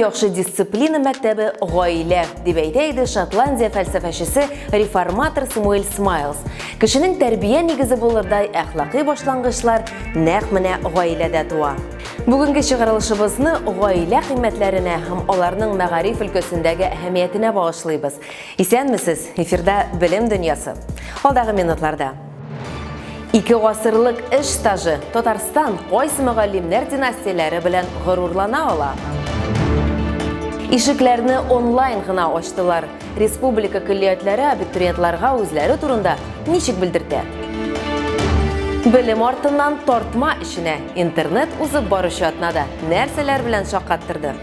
яхшы дисциплина мәктәбе гаилә дип әйтә иде Шотландия фәлсәфәчесе реформатор Самуэль Смайлс. Кешенең тәрбия нигезе булырдай әхлакый башлангычлар нәкъ менә гаиләдә туа. Бүгенге чыгарылышыбызны гаилә кыйммәтләренә һәм аларның мәгариф өлкәсендәге әһәмиятенә багышлыйбыз. Исәнмесез, эфирда белем дөньясы. Алдагы минутларда 2 гасырлык эш стажы Татарстан кайсы мөгаллимнәр династияләре белән горурлана ала? Ишекләрне онлайн гына ачтылар. Республика көллиятләре абитуриентларга үзләре турында ничек белдерде? Белем артыннан тартма эшенә интернет узып баручы атнада нәрсәләр белән шаккаттырды?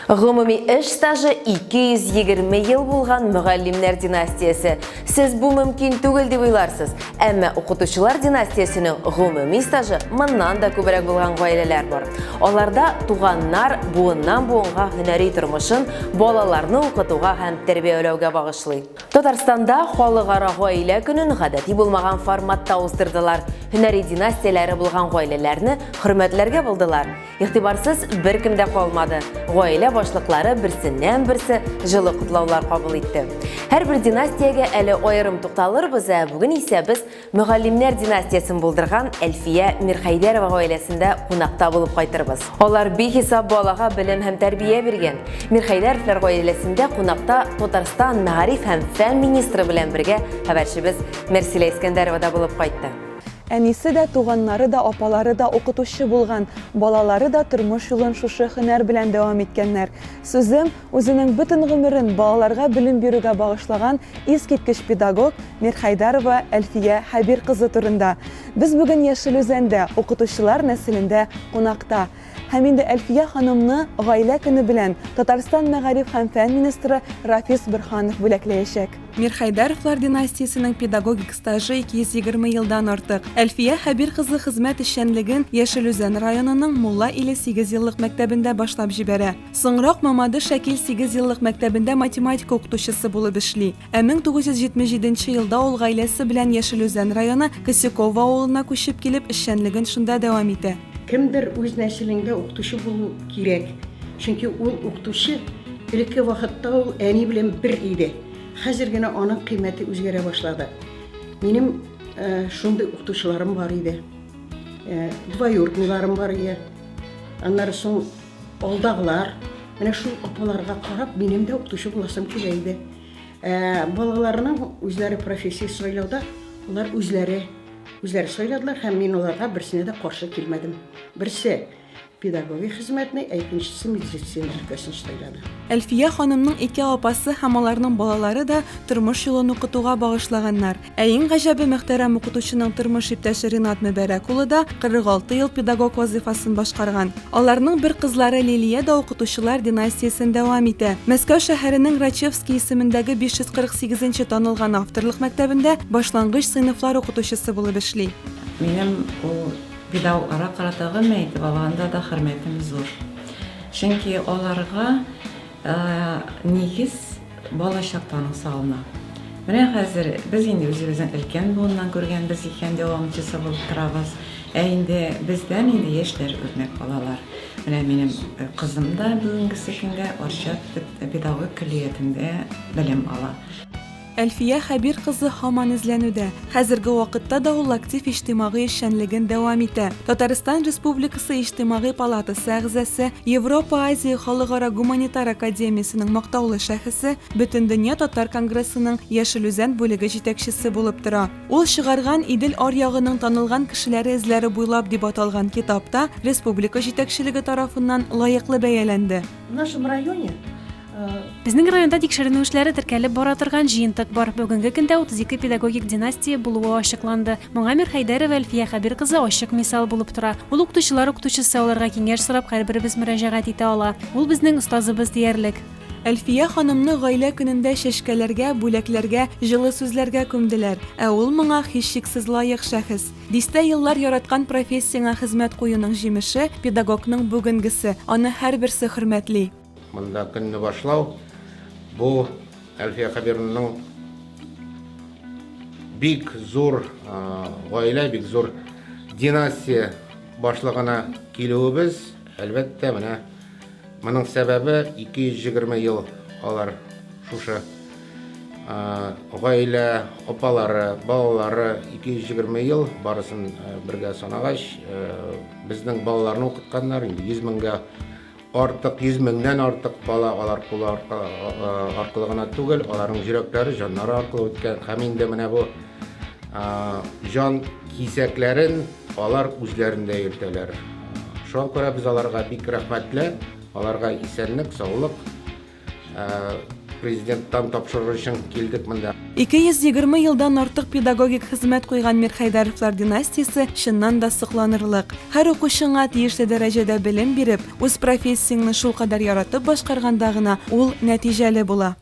Гомуми эш стажы 220 ел булган мөгаллимнәр династиясе. Сез бу мөмкин түгел дип уйларсыз. Әмма укытучылар династиясенең гомуми стажы моннан да күбрәк булган гаиләләр бар. Аларда туганнар буыннан буынга һөнәри тормышын балаларны укытуга һәм тәрбияләүгә багышлый. Татарстанда халыкара гаилә көнен гадәти булмаган форматта уздырдылар. Һөнәри династияләре булган гаиләләрне хөрмәтләргә булдылар. Игътибарсыз беркем дә калмады. Гаилә башлыклары берсеннән-берсе җылы котлаулар кабул итте. Һәрбер династиягә әле аерым тукталырбыз, бүген исә без мөгаллимнәр династиясын булдырган Әлфия Мирхәйдәрова гаиләсендә кунакта булып кайтырбыз. Алар бихисап балага белем һәм тәрбия биргән. Мирхәйдәровлар гаиләсендә кунакта Татарстан мәгариф һәм фән министры белән бергә хәбәрчебез Мәрсилә Искәндәрова да булып кайтты. Әнисе дә, туганнары да, апалары да укытучы булган, балалары да тормыш юлын шушы һөнәр белән дәвам иткәннәр. Сүзем үзенең бөтен гомерен балаларга белем бирүгә багышлаган искиткеч педагог Мирхәйдәрова Әлфия Хәбир кызы турында. Без бүген Яшел Үзәндә укытучылар нәселендә кунакта. Һәм инде Әлфия ханымны гаилә көне белән Татарстан мәгариф һәм фән министры Рафис Бирханов бүләкләячәк. Мирхәйдәровлар династиясенең педагогик стажы 220 елдан артык. Әлфия Хәбир кызы хезмәт эшчәнлеген Яшел Үзән районының Мулла иле 8 еллык мәктәбендә башлап җибәрә. Соңрак Мамады Шәкил 8 еллык мәктәбендә математика укытучысы булып эшли. 1977 елда ул гаиләсе белән Яшел Үзән районы Косякова авылына күчеп килеп эшчәнлеген шунда дәвам итә. Кемдер үз нәселендә укытучы булу кирәк. Чөнки ул укытучы элекке вакытта ул әни белән бер иде. Хәзер генә аның кыйммәте үзгәрә башлады. Минем шундый укытучыларым бар иде. Двоюродныйларым бар иде. Аннары соң алдагылар, менә шул апаларга карап, минем дә укытучы буласым килә иде. Балаларның үзләре профессия сайлауда, улар үзләре сайладылар һәм мин уларга берсенә дә каршы килмәдем. Берсе педагогик хезмәтне, икенчесе медицина өлкәсен сайлады. Әлфия ханымның 2 апасы һәм аларның балалары да тормыш юлын укытуга багышлаганнар. Иң гаҗәбе мөхтәрәм укытучының тормыш иптәше Ринат Мөбәрәк улы да 46 ел педагог вазифасын башкарган. Аларның бер кызлары Лилия да укытучылар династиясен дәвам итә. Мәскәү шәһәренең Рачевский исемендәге 548-нче танылган авторлык мәктәбендә башлангыч сыйныфлар укытучысы булып эшли. Минем педагогларга каратагы мәйтеп алганда да хөрмәтем зур. Чөнки аларга нигез балачактан салына. Менә хәзер без инде үзебезнең өлкән буыннан күргәнбез икән, дәвамчысы булып торабыз. Инде бездән инде яшьләр үрнәк алалар. Менә минем кызым да бүгенге көндә Арча педагогик көллиятендә белем ала. Әлфия Хәбир кызы һаман эзләнүдә. Хәзерге вакытта да ул актив иҗтимагый эшчәнлеген дәвам итә. Татарстан Республикасы иҗтимагый палатасы әгъзасы, Европа-Азия халыкара гуманитар академиясенең мактаулы шәхесе, Бөтен дөнья татар конгрессының Яшел Үзән бүлеге җитәкчесе булып тора. Ул чыгарган Идел аръягының танылган кешеләре эзләре буйлап дип аталган китапта республика җитәкчелеге тарафыннан лаеклы бәяләнде. В нашем районе Безнең районда тикшеренү эшләре теркәлеп бара торган җыентык бар. Бүгенге көндә 32 педагогик династия булуы ачыкланды. Моңа Мирхәйдәрова Әлфия Хәбир кызы ачык мисал булып тора. Ул укытучылар укытучысы, аларга киңәш сорап һәрберебез мөрәҗәгать итә ала. Ул безнең остазыбыз диярлек. Әлфия ханымны гаилә көнендә чәчкәләргә, бүләкләргә, җылы сүзләргә күмделәр. Ул моңа һичшиксез лаек шәхес. Дистә еллар яраткан профессияңа хезмәт куюның җимеше педагогның бүгенгесе. Аны һәрберсе хөрмәтли. Монда көнне башлау бу Әлфия Хәбирның бик зур гаилә, бик зур династия башлыгына килүебез, әлбәттә, менә моның сәбәбе 220 ел алар шушы гаилә, апалары, балалары 220 ел барысын бергә санагач, безнең балаларны укытканнар, инде 100 меңгә артык, 100 меңнән артык бала алар кулы аркылы гына түгел, аларның йөрәкләре, җаннары аркылы үткән. Һәм инде менә бу җан кисәкләрен алар үзләрендә йөртәләр. Шуңа күрә без аларга бик рәхмәтле, аларга исәнлек, саулык, президенттан тапшырыр өчен килдек монда. 220 елдан артык педагогик хезмәт куйган Мирхәйдәровлар династиясе чыннан да сокланырлык. Һәр укучыңа тиешле дәрәҗәдә белем биреп, үз профессияңны шулкадәр яратып башкарганда гына ул нәтиҗәле була.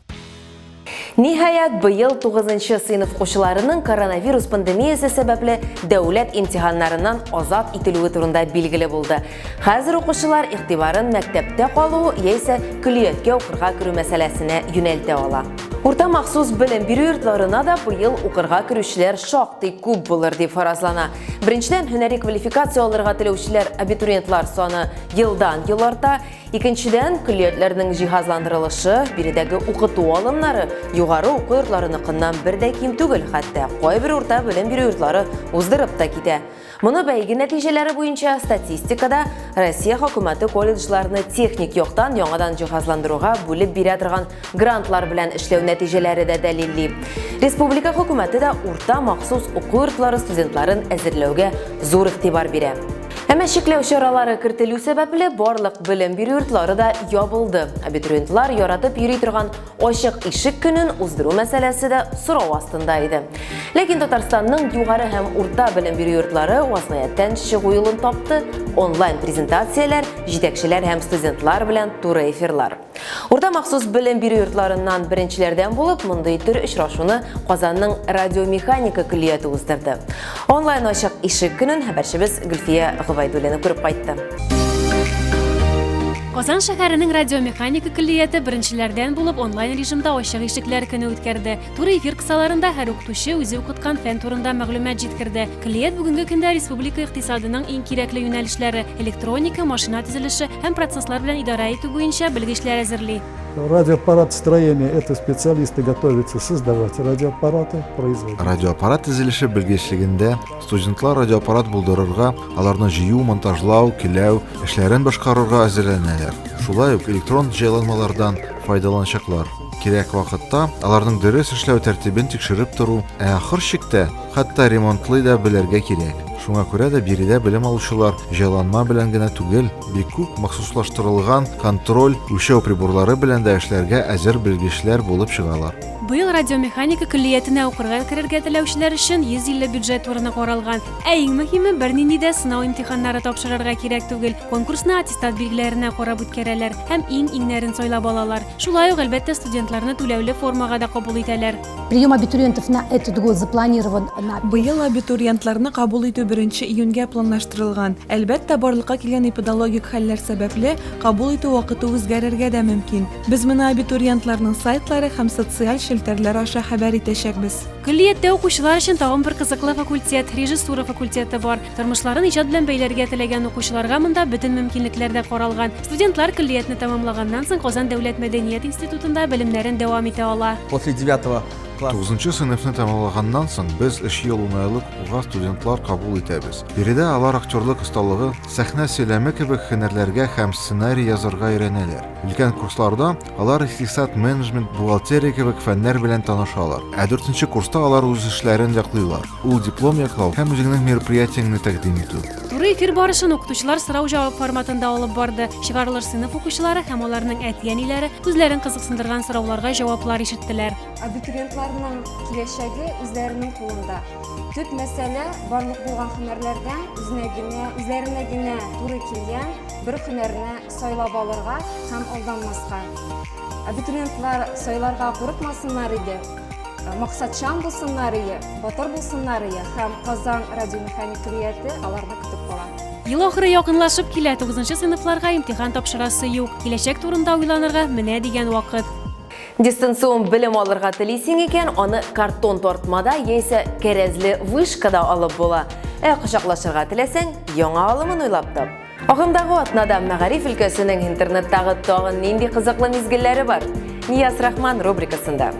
Ниһаят, быел 9-нчы сыйныф укучыларының коронавирус пандемиясы сәбәпле дәүләт имтиханнарыннан азат ителүе турында билгеле булды. Хәзер укучылар игътибарын мәктәптә калу яисә көллияткә укырга керү мәсьәләсенә юнәлтә ала. Урта махсус белем бирү йортларына да быел укырга керүчеләр шактый күп булыр дип фаразлана. Беренчедән, һөнәри квалификация алырга теләүчеләр, абитуриентлар саны елдан-ел арта. Икенчедән, көллиятләрнең җиһазландырылышы, биредәге укыту алымнары югары уку йортларыныкыннан бер дә ким түгел, хәтта кайбер урта белем бирү йортлары уздырып та китә. Моны бәйге нәтиҗәләре буенча статистикада Россия хөкүмәте колледжларны техник яктан яңадан җиһазландыруга бүлеп бирә торган грантлар белән эшләү нәтиҗәләре дә дәлилли. Республика хөкүмәте дә урта махсус уку йортлары студентларын әзерләүгә зур игътибар бирә. Әмма чикләү чаралары кертелү сәбәпле барлык белем бирү йортлары да ябылды. Абитуриентлар яратып йөри торган ачык ишек көнен уздыру мәсьәләсе дә сорау астында иде. Ләкин Татарстанның югары һәм урта белем бирү йортлары вазгыятьтән чыгу юлын тапты. Онлайн презентацияләр, җитәкчеләр һәм студентлар белән туры эфирлар. Урта махсус белем бирү йортларыннан беренчеләрдән булып, мондый төр очрашуны Казанның радиомеханика көллияте уздырды. Онлайн ачык ишек көнен хәбәрчебез Гөлфия Гыбайдуллина күреп кайтты. Казан шәһәренең радиомеханика көллияте беренчеләрдән булып онлайн режимда ачык ишекләр көне үткәрде. Туры эфир кысаларында һәр укытучы үзе укыткан фән турында мәгълүмат җиткерде. Көллият бүгенге көндә республика икътисадының иң кирәкле юнәлешләре – электроника, машина төзелеше һәм процесслар белән идарә итү буенча белгечләр әзерли. Радиоаппарат строения – это специалисты готовятся создавать радиоаппараты, производить. Радиоаппарат төзелеше белгечлегендә студентлар радиоаппарат булдырырга, аларны җыю, монтажлау, киләү эшләрен башкарырга әзерләнәләр. Шулай ук электрон җайланмалардан файдаланачаклар. Кирәк вакытта аларның дөрес эшләү тәртибен тикшереп тору, ахыр чиктә хәтта ремонтлый да белергә кирәк. Шуңа күрә дә биредә белем алучылар җайланма белән генә түгел, бик күп махсуслаштырылган контроль, үлчәү приборлары белән дә эшләргә әзер белгечләр булып чыгалар. Быел радиомеханика көллиятенә укырга керергә теләүчеләр өчен 150 бюджет урыны каралган. Ә иң мөһиме, бернинди дә сынау имтиханнары тапшырырга кирәк түгел. Конкурсны аттестат билгеләренә карап үткәрәләр һәм иң-иңнәрен сайлап алалар. Шулай ук әлбәттә студентларны түләүле формага да кабул итәләр. Прием абитуриентов на этот год запланирован на... Быел абитуриентларны кабул итү 1 июньгә планлаштырылган. Әлбәттә, барлыкка килгән эпидологик хәлләр сәбәпле кабул итү вакыты үзгәрергә дә мөмкин. Без моны абитуриентларның сайтлары һәм социаль челтәрләр аша хәбәр итәчәкбез. Көллияттә укучылар өчен тагын бер кызыклы факультет – режиссура факультеты бар. Тормышларын иҗат белән бәйләргә теләгән укучыларга монда бөтен мөмкинлекләр дә каралган. Студентлар көллиятне тәмамлаганнан соң Казан дәүләт мәдәният институтында белемнәрен дәвам итә ала. После 9 9-нчы сыйныфны тәмамлаганнан соң без 3 ел уңайлык уга студентлар кабул итәбез. Биредә алар актерлык осталыгы, сәхнә сөйләме кебек һөнәрләргә һәм сценарий язарга өйрәнәләр. Өлкән курсларда алар икътисад, менеджмент, бухгалтерия кебек фәннәр белән танышалар. Ә 4-нче курста алар үз эшләрен яклыйлар. Ул диплом яклау һәм үзенең мероприятиеңне тәкъдим итү. Туры эфир барышын укытучылар сорау-җавап форматында алып барды. Чыгарылыш сыйныф укучылары һәм аларның әти-әниләре үзләрен кызыксындырган сорауларга җаваплар ишеттеләр. Абитуриентларның киләчәге үзләренең кулында. Төп мәсьәлә барлык булган һөнәрләрдән үзләренә генә туры килгән бер һөнәрне сайлап алырга һәм алданмаска. Абитуриентлар сайларга курыкмасыннар иде. Максатчан булсыннар иде, батыр булсыннар иде һәм Казан радиомеханик көллияте аларны көтеп кала. Ел ахыры якынлашып килә, 9-нчы сыйныфларга имтихан тапшырасы юк. Киләчәк турында уйланырга менә дигән вакыт. Дистанцион белем алырга телисең икән, аны картон тартмада яисә кәрәзле вышкада алып була. Құшақлашырға тілесең, яңа алымын ойлап тап. Ағымдағы атнада мәғариф өлкәсенең интернеттағы тағын нинди қызықлы мезгілләре бар. Нияз Рахман рубрикасында.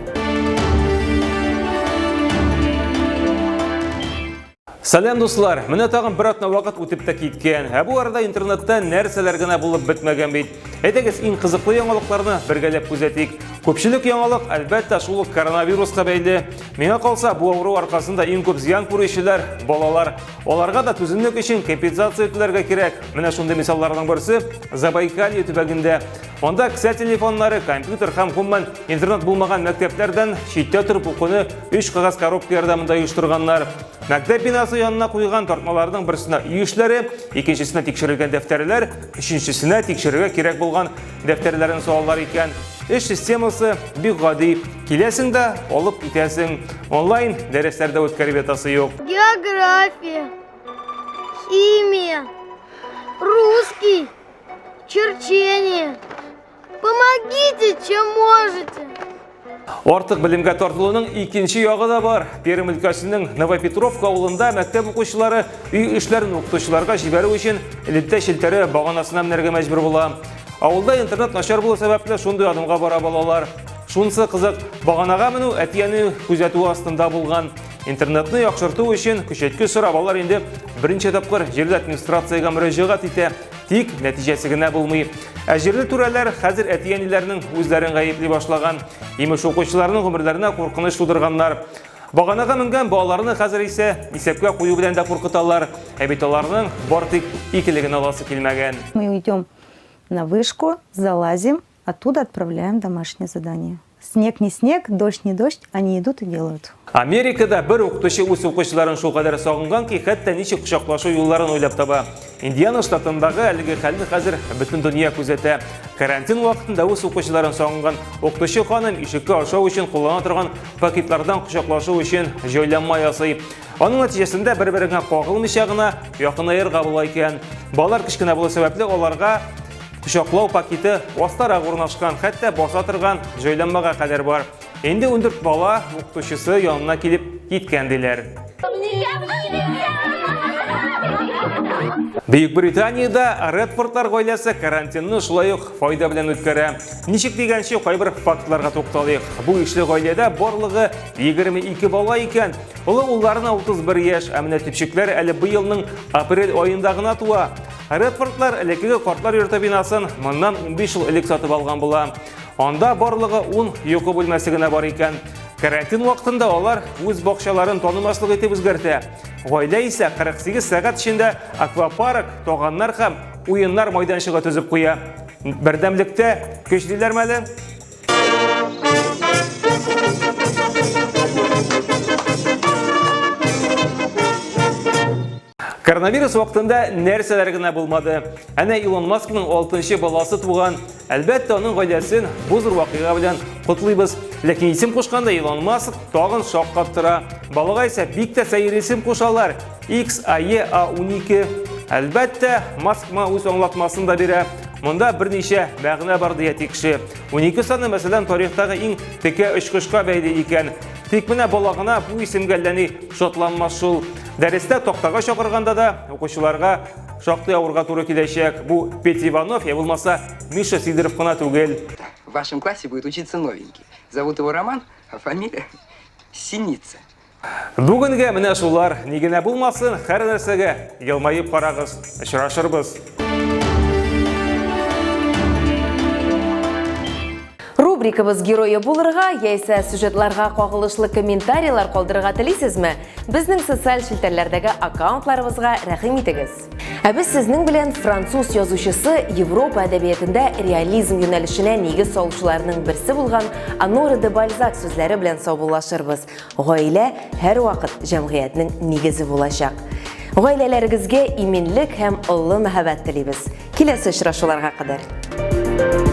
Сәлем дуслар, менә тагын бер атна вакыт үтеп тә киткән. Бу арада интернетта нәрсәләр генә булып бетмәгән бит. Әйтегез, иң кызыклы яңалыкларны бергәләп күзәтик. Күпчелек яңалык әлбәттә шул коронавируска бәйле. Миңа калса, бу авыру аркасында иң күп зыян күрүчеләр балалар. Аларга да түземлек өчен компенсация итүләргә кирәк. Менә шундый мисалларның берсе Забайкалье төбәгендә. Анда кесә телефоннары, компьютер һәм гомумән интернет булмаган мәктәпләрдән читтә торып укуны 3 кагаз коробка ярдәмендә оештырганнар. Мәктәп бинасы янына куйган тартмаларның берсенә үй эшләре, икенчесенә тикшерелгән дәфтәрләр, өченчесенә тикшерергә кирәк булган дәфтәрләрен суаллар икән. Эш системасы бик гади. Киләсең дә алып китәсең. Онлайн дәресләрдә үткәреп ятасы юк. География, химия, русский, черчение. Помогите, чем можете. Артык белемгә тартылуның икенче ягы да бар. Пермь өлкәсенең Новопетровка авылында мәктәп укучылары үй эшләрен укытучыларга җибәрү өчен электә челтәре баганасына менәргә мәҗбүр була. Авылда интернет начар булу сәбәпле шундый адымга бара балалар. Шунысы кызык, баганага менү әтияне күзәтү астында булган. Интернетны яхшырту өчен күчәткә сорап алар инде беренче тапкыр җирле администрациягә мөрәҗәгать итә. Тик нәтиҗәсе генә булмый. Җирле түрәләр хәзер әтияниләрнең үзләрен гаепли башлаган. Имеш укучыларның гомерләренә куркыныч тудырганнар. Баганага менгән балаларны хәзер исә исәпкә кую белән дә куркыталар. Бит аларның бартык икелеген аласы килмәгән. Мы уйдем на вышку, залазим, оттуда отправляем домашнее задание. Снег не снег, дождь не дождь, они идут и делают. Америкада бер укытучы үз укучыларын шул кадәр сагынган ки, хәтта ничек кучаклашу юлларын уйлап таба. Индиана штатындагы әлеге хәлне хәзер бөтен дөнья күзәтә. Карантин вакытында үз укучыларын сагынган укытучы ханым ишеккә ашау өчен куллана торган пакетлардан кучаклашу өчен җайланма ясый. Аның нәтиҗәсендә бер-беренә кагылмыйча гына якынаерга була икән. Балалар кичкенә булу сәбәпле аларга кучаклау пакеты астарак урнашкан, хәтта баса торган җайланмага кадәр бар. Инде 14 бала укытучысы янына килеп киткән диләр. Бөек Британияда Редфордлар гаиләсе карантинны шулай ук файда белән үткәрә. Ничек дигәнчә кайбер фактларга тукталыйк. Бу ишле гаиләдә барлыгы 22 бала икән. Улы улларына 31 яшь, ә менә төпчекләр әле быелның апрель аенда гына туа. Редфордлар элекеге картлар йорты бинасын моннан 15 ел элек сатып алган була. Анда барлыгы 10 йокы бүлмәсе генә бар икән. Карантин вакытында алар үз бакчаларын танымаслык итеп үзгәртә. Гаилә исә 48 сәгать эчендә аквапарк, тоганнар һәм уеннар майданчыгы төзеп куя. Бердәмлектә көчлеләрме әле? Коронавирус вакытында нәрсәләр генә булмады. Әнә Илон Маскның 6-нчы баласы туган. Әлбәттә, аның гаиләсен бу зур вакыйга белән котлыйбыз. Ләкин исем кушканда Илон Маск тагын шаккап тора. Балага исә бик тә сәер исем кушалар. XAE-A12. Әлбәттә, Маск үз аңлатмасын да бирә. Монда берничә мәгънә бар дия тикше. 12 саны мәсәлән тарихтагы иң текә очкышка бәйле икән. Тик менә балагына бу исемгә ләни шатланмас шул. Дәрестә тактага чакырганда да укучыларга шактый авырга туры киләчәк. Бу Петя Иванов, я булмаса Миша Сидоров кына түгел. В вашем классе будет учиться новенький. Зовут его Роман, а фамилия Синица. Бүгенгә менә шулар. Ни генә булмасын, һәр нәрсәгә елмаеп карагыз. Очрашырбыз. Рубрикабыз геройы булырга, яисә сюжетларга кагылышлы комментарийлар калдырырга телисезме? Безнең социаль челтәрләрдәге аккаунтларыбызга рәхим итегез. Без сезнең белән француз язучысы Европа әдәбиятында реализм юнәлешенә нигез салучыларның берсе булган Анора де Бальзак сүзләре белән саубуллашырбыз. Гаилә һәр вакыт җәмгыятьнең нигезе булачак. Гаиләләрегезгә иминлек һәм олы мәхәббәт телибез. Киләсе очрашуларга кадәр.